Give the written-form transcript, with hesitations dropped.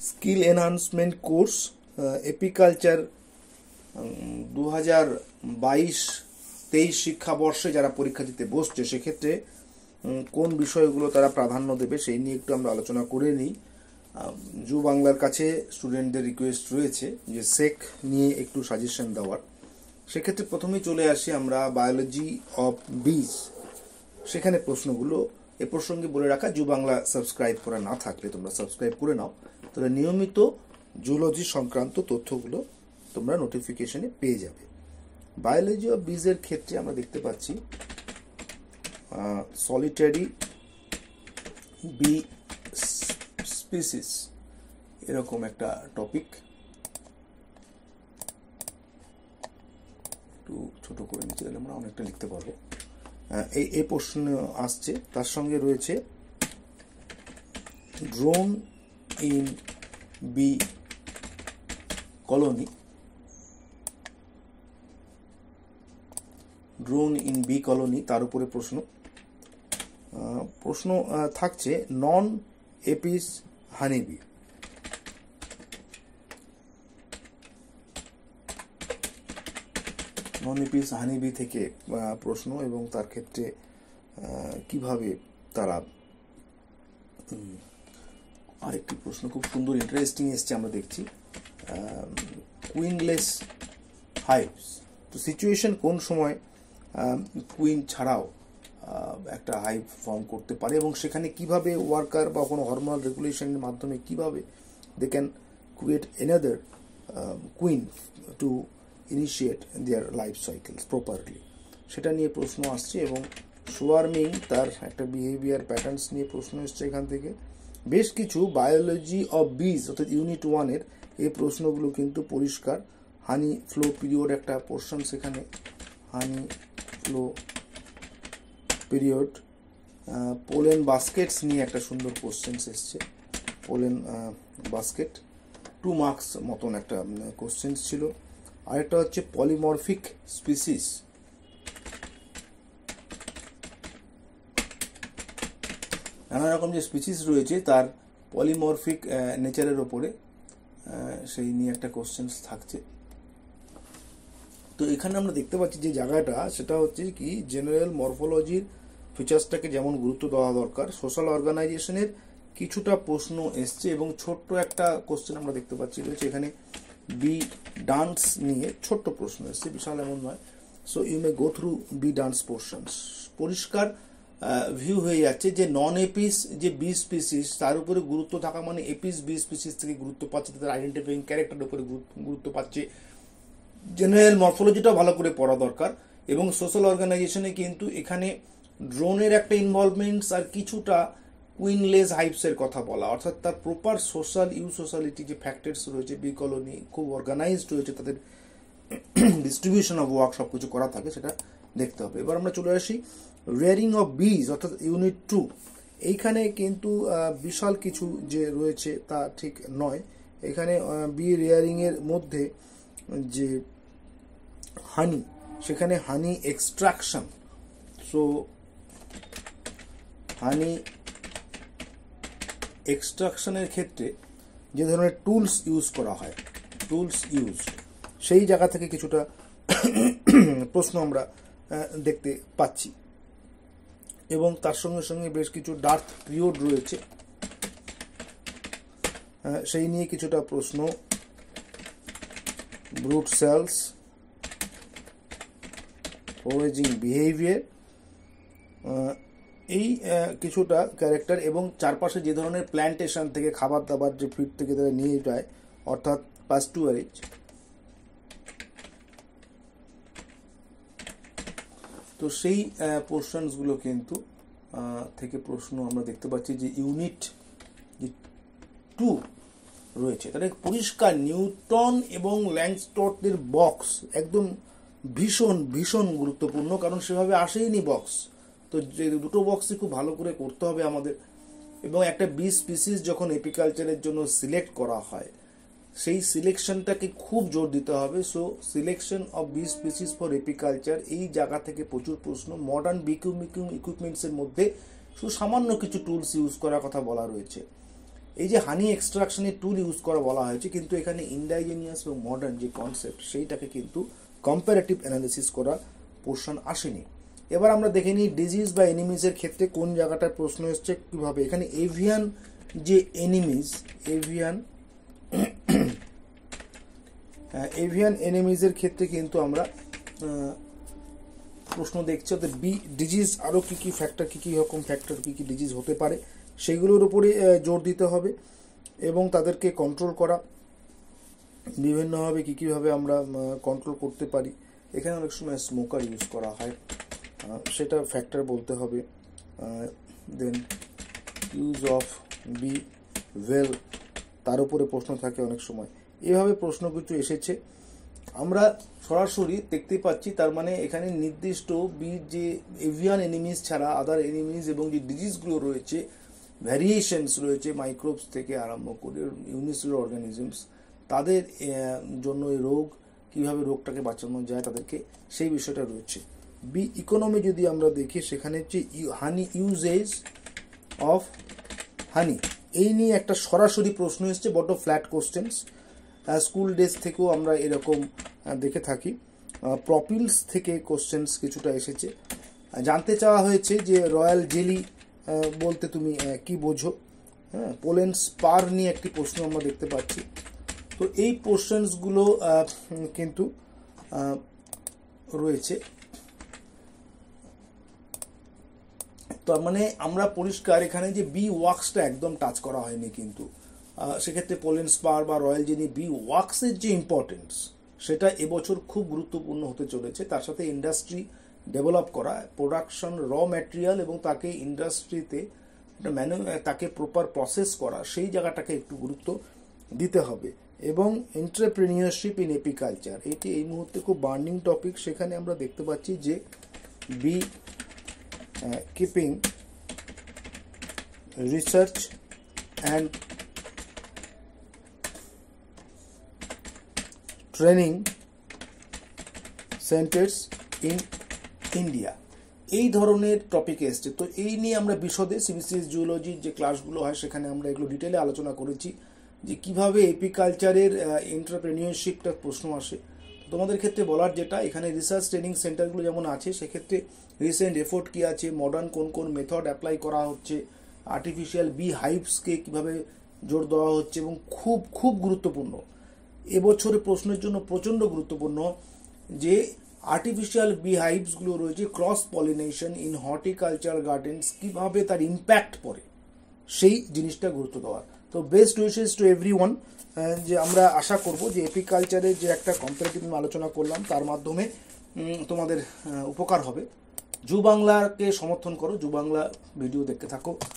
Skill enhancement course apiculture 2022-23 শিক্ষাবর্ষে যারা পরীক্ষা দিতে বসছে সেক্ষেত্রে কোন বিষয়গুলো তারা প্রাধান্য দেবে সেই নিয়ে একটু আমরা আলোচনা করে নিই। জু বাংলার কাছে স্টুডেন্টদের রিকোয়েস্ট রয়েছে যে সেক নিয়ে একটু সাজেশন দেওয়ার। সেক্ষেত্রে প্রথমেই চলে আসি আমরা বায়োলজি অফ বিজ, সেখানে প্রশ্নগুলো এ প্রসঙ্গে বলে রাখা, জু বাংলা সাবস্ক্রাইব করা না থাকলে তোমরা সাবস্ক্রাইব করে নাও, তাহলে নিয়মিত জুলজি সংক্রান্ত তথ্যগুলো তোমরা নোটিফিকেশনে পেয়ে যাবে। বায়োলজি অফ বিজের ক্ষেত্রে আমরা দেখতে পাচ্ছি সলিটারি বি স্পিসিস এরকম একটা টপিক, একটু ছোট করে নিচ্ছি তাহলে আমরা অনেকটা লিখতে পারবো। এই প্রশ্ন আসছে, তার সঙ্গে রয়েছে drone in bee colony, drone in bee colony তার উপরে প্রশ্ন থাকছে non Apis honeybee. Non Apis honeybee থেকে প্রশ্ন এবং তার ক্ষেত্রে কিভাবে তারা, আরেকটি প্রশ্ন খুব সুন্দর ইন্টারেস্টিং এসছে আমরা দেখছি, কুইনলেস হাইভস। তো সিচুয়েশন কোন সময় কুইন ছাড়াও একটা হাইভ ফর্ম করতে পারে এবং সেখানে কিভাবে ওয়ার্কার বা কোনো হরমোনাল রেগুলেশনের মাধ্যমে কিভাবে they can create another queen to initiate their life cycles properly, সেটা নিয়ে প্রশ্ন আসছে। এবং সোয়ার্মিং তার একটা বিহেভিয়ার প্যাটার্নস নিয়ে প্রশ্ন এসছে এখান থেকে। বেশ কিছু বায়োলজি অফ বিজ অর্থাৎ ইউনিট 1-এর এই প্রশ্নগুলো কিন্তু পরিষ্কার। হানি ফ্লো পিরিয়ড একটা পোর্শন, সেখানে হানি ফ্লো পিরিয়ড, পোলেন বাস্কেটস নিয়ে একটা সুন্দর কোশ্চেন এসছে, পোলেন বাস্কেট 2 মার্কস মতন একটা কোশ্চেন ছিল। আরেকটা হচ্ছে পলিমরফিক স্পিসিস, নানা রকম যে স্পিসিস রয়েছে তার পলিমরফিক নেচারের ওপরে সেই নিয়ে একটা কোশ্চেন থাকছে। তো এখানে আমরা দেখতে পাচ্ছি যে জায়গাটা সেটা হচ্ছে কি জেনারেল মরফোলজির ফিচার্সটাকে যেমন গুরুত্ব দেওয়া দরকার, সোশ্যাল অর্গানাইজেশনের কিছুটা প্রশ্ন এসছে এবং ছোট্ট একটা কোশ্চেন আমরা দেখতে পাচ্ছি রয়েছে এখানে বি ডান্স নিয়ে ছোট্ট প্রশ্ন এসছে, বিশাল এমন নয়। So you may go through bee dance portions. পরিষ্কার ভিউ হয়ে যাচ্ছে যে নন এপিস যে বি স্পিসিস তার উপরে গুরুত্ব থাকা মানে এপিস বি স্পিসিস থেকে গুরুত্ব পাচ্ছে, তাদের আইডেন্টিফাইং ক্যারেক্টারের উপরে গুরুত্ব পাচ্ছে। জেনারেল মরফোলজিটাও ভালো করে পড়া দরকার এবং সোশ্যাল অর্গানাইজেশনে কিন্তু এখানে ড্রোনের একটা ইনভলভমেন্টস আর কিছুটা কুইনলেস হাইভসের কথা বলা, অর্থাৎ তার প্রপার সোশ্যাল সোশ্যালিটি যে ফ্যাক্টরস রয়েছে, বি কলোনি খুব অর্গানাইজড রয়েছে, তাদের ডিস্ট্রিবিউশন অফ ওয়ার্ক সব কিছু করা থাকে, সেটা দেখতে হবে। এবার আমরা চলে আসি রেয়ারিং অফ বিজ অর্থাৎ ইউনিট 2। এইখানে কিন্তু বিশাল কিছু যে রয়েছে তা ঠিক নয়। এখানে বি রেয়ারিং এর মধ্যে যে হানি, সেখানে হানি এক্সট্রাকশন, সো হানি এক্সট্রাকশনের ক্ষেত্রে যে ধরনের টুলস ইউজ করা হয়, টুলস ইউজ, সেই জায়গা থেকে কিছুটা প্রশ্ন আমরা দেখতে পাচ্ছি। এবং তার সঙ্গে সঙ্গে বেশ কিছু ডার্থ পিরিয়ড রয়েছে, সেই নিয়ে কিছুটা প্রশ্ন, ব্রুট সেলস, ফোরেজিং বিহেভিয়ার, এই কিছুটা ক্যারেক্টার এবং চারপাশে যে ধরনের প্ল্যান্টেশন থেকে খাবার দাবার যে ফিড থেকে তারা নিয়ে যায় অর্থাৎ পাস্টুয়ারেজ, তো সেই পোর্শনসগুলো কিন্তু থেকে প্রশ্ন আমরা দেখতে পাচ্ছি যে ইউনিট 2 রয়েছে। তাহলে পরিষ্কার নিউটন এবং ল্যাংস্টনের বক্স একদম ভীষণ ভীষণ গুরুত্বপূর্ণ, কারণ সেভাবে আসেইনি বক্স, তো যে দুটো বক্সই খুব ভালো করে করতে হবে আমাদের। এবং একটা বি স্পিসিস যখন এপিকালচারের জন্য সিলেক্ট করা হয় সেই সিলেকশনটাকে খুব জোর দিতে হবে। So selection of bee species for apiculture, এই জায়গা থেকে প্রচুর প্রশ্ন। মডার্ন বিকিউমিং ইকুইপমেন্টসের মধ্যে শুধু সামান্য কিছু টুলস ইউজ করার কথা বলা রয়েছে। এই যে হানি এক্সট্রাকশনের টুল ইউজ করা বলা হয়েছে, কিন্তু এখানে ইন্ডাইজেনিয়াস এবং মডার্ন যে কনসেপ্ট সেইটাকে কিন্তু কম্পারেটিভ অ্যানালিসিস করা পোর্শন আসেনি। এবার আমরা দেখে নিই ডিজিজ বা এনিমিজের ক্ষেত্রে কোন জায়গাটায় প্রশ্ন এসছে কীভাবে। এখানে এভিয়ান যে এনিমিজ, এভিয়ান এনিমিজের ক্ষেত্রে কিন্তু আমরা প্রশ্ন দেখছি, অর্থাৎ ডিজিজ আরও কী কী ফ্যাক্টর, কী কী রকম ফ্যাক্টর, কী কী ডিজিজ হতে পারে সেইগুলোর উপরে জোর দিতে হবে এবং তাদেরকে কন্ট্রোল করা বিভিন্নভাবে কী কীভাবে আমরা কন্ট্রোল করতে পারি। এখানে অনেক সময় স্মোকার ইউজ করা হয়, সেটা ফ্যাক্টর বলতে হবে। Then use of bee well, তার উপরে প্রশ্ন থাকে অনেক সময়। এভাবে প্রশ্ন কিছু এসেছে, আমরা সরাসরি দেখতে পাচ্ছি। তার মানে এখানে নির্দিষ্ট যে এভিয়ান এনিমিজ ছাড়া আদার এনিমিজ এবং যে ডিজিজগুলো রয়েছে, ভ্যারিয়েশনস রয়েছে মাইক্রোবস থেকে আরম্ভ করে ইউনিসেলুলার অর্গানিজমস, তাদের জন্য এই রোগ, কীভাবে রোগটাকে বাঁচানো যায় তাদেরকে, সেই বিষয়টা রয়েছে। বি ইকোনমি যদি আমরা দেখি, সেখানে হচ্ছে হানি, ইউজেজ অফ হানি, এই নিয়ে একটা সরাসরি প্রশ্ন এসছে, বড্ড ফ্ল্যাট কোশ্চেন্স। স্কুল ডেজ থেকেও আমরা এরকম দেখে থাকি। প্রপিলস থেকে কোশ্চেন্স কিছুটা এসেছে। জানতে চাওয়া হয়েছে যে রয়্যাল জেলি বলতে তুমি কি বোঝো। হ্যাঁ, পোলেন স্পার নিয়ে একটি প্রশ্ন আমরা দেখতে পাচ্ছি। তো এই কোশ্চেন্সগুলো কিন্তু রয়েছে। তার মানে আমরা পরিষ্কার এখানে যে বি ওয়াক্সটা একদম টাচ করা হয়নি, কিন্তু সেক্ষেত্রে পোলেন স্পার বা রয়্যাল জেলি, বি ওয়াক্সের যে ইম্পর্টেন্স সেটা এবছর খুব গুরুত্বপূর্ণ হতে চলেছে। তার সাথে ইন্ডাস্ট্রি ডেভেলপ করা, প্রোডাকশন, র ম্যাটেরিয়াল এবং তাকে ইন্ডাস্ট্রিতে তাকে প্রপার প্রসেস করা, সেই জায়গাটাকে একটু গুরুত্ব দিতে হবে। এবং এন্টারপ্রেনিয়রশিপ ইন এপিকালচার, এটি এই মুহূর্তে খুব বার্নিং টপিক। সেখানে আমরা দেখতে পাচ্ছি যে beekeeping research and training centres in India, এই ধরনের টপিক এসছে। তো এই নিয়ে আমরা বিশদে সিবিসিএস জুওলজির যে ক্লাসগুলো হয় সেখানে আমরা এগুলো ডিটেলে আলোচনা করেছি, যে কিভাবে এপিকালচারের এন্টারপ্রেনিয়রশিপটা প্রশ্ন আসে। তোমাদের ক্ষেত্রে বলার যেটা, এখানে রিসার্চ ট্রেনিং সেন্টারগুলো যেমন আছে, সেক্ষেত্রে রিসেন্ট এফোর্ট কী আছে, মডার্ন কোন কোন মেথড অ্যাপ্লাই করা হচ্ছে, আর্টিফিশিয়াল বি হাইভসকে কীভাবে জোর দেওয়া হচ্ছে, এবং খুব খুব গুরুত্বপূর্ণ এবছরের প্রশ্নের জন্য প্রচণ্ড গুরুত্বপূর্ণ যে আর্টিফিশিয়াল বি হাইভসগুলো রয়েছে, cross pollination in horticulture gardens, কীভাবে তার ইম্প্যাক্ট পড়ে সেই জিনিসটা গুরুত্ব দেওয়া। তো বেস্ট উইশেস টু এভরিওয়ান, যে আমরা আশা করব যে এপিকালচারের যে একটা কম্পারেটিভ আলোচনা করলাম তার মাধ্যমে তোমাদের উপকার হবে। জু বাংলাকে সমর্থন করো, জু বাংলা ভিডিও দেখতে থাকো।